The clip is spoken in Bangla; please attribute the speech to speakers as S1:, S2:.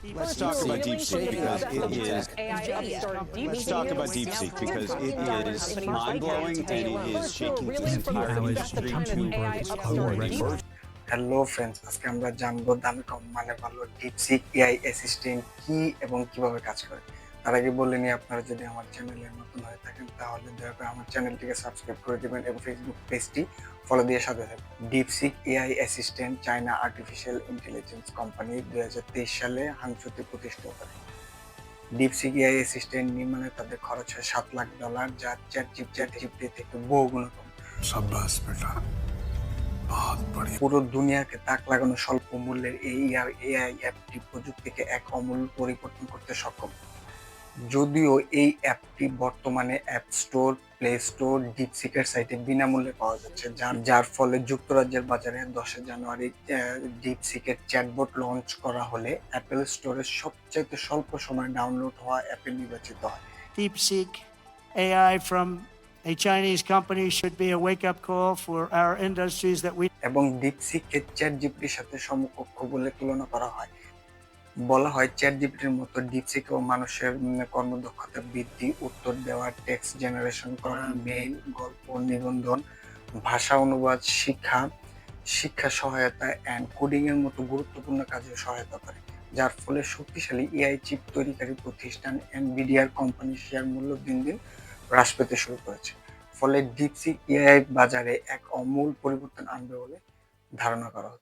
S1: Let's talk about DeepSeek because it is. Let's talk about DeepSeek because it is mind-blowing and it is shaking the entire industry to
S2: hello friends, আজকে আমরা জানবো দামি কম মানে ভালো ডিপসিক এআই অ্যাসিস্ট্যান্ট কি এবং কিভাবে কাজ করে। তার আগে বলে নিই, আপনারা যদি আমার চ্যানেলে নতুন হয়ে থাকেন তাহলে দয়া করে আমার চ্যানেলটিকে সাবস্ক্রাইব করে দেবেন এবং ফেসবুক পেজটি ফলো দিয়ে সাথে থাকবেন। DeepSeek AI assistant China artificial intelligence company 2023 সালে হাংচুতে প্রতিষ্ঠা করে। ডিপসিক এআই অ্যাসিস্ট্যান্ট নির্মাণে তাদের খরচ হয় $7 লাখ, যা চ্যাটজিপিটি থেকে বহুগুণ কম। শাবাশ বেটা, পুরো দুনিয়াকে তাক লাগানো স্বল্প মূল্যের এই এআই অ্যাপটি প্রযুক্তিকে এক আমূল পরিবর্তন করতে সক্ষম। যদিও এই অ্যাপটি বর্তমানে অ্যাপ স্টোর, প্লে স্টোর, ডিপসিকের সাইটে বিনামূল্যে পাওয়া যাচ্ছে, যার ফলে যুক্তরাজ্যের বাজারে 10 জানুয়ারি ডিপসিকের চ্যাটবট লঞ্চ করা হলে অ্যাপেল স্টোরে সবচেয়ে স্বল্প সময়ে ডাউনলোড হওয়া অ্যাপে নির্বাচিত হয়।
S3: DeepSeek AI from a Chinese company should be a wake-up call for our industries that we
S2: এবং ডিপসিককে চ্যাটজিপিটির সাথে সমকক্ষ বলে তুলনা করা হয়। বলা হয় চ্যাটজিপিটির মতো ডিপসিকও মানুষের কর্মদক্ষতা বৃদ্ধি, উত্তর দেওয়া, টেক্সট জেনারেশন করা, মেইল, গল্প, নিবন্ধন, ভাষা অনুবাদ, শিক্ষা সহায়তা অ্যান্ড কোডিং এর মতো গুরুত্বপূর্ণ কাজে সহায়তা করে, যার ফলে শক্তিশালী এআই চিপ তৈরিকারী প্রতিষ্ঠান এনভিডিআর কোম্পানির শেয়ার মূল্য দিন দিন হ্রাস পেতে শুরু করেছে। ফলে ডিপসিক এআই বাজারে এক আমূল পরিবর্তন আনবে বলে ধারণা করা হচ্ছে।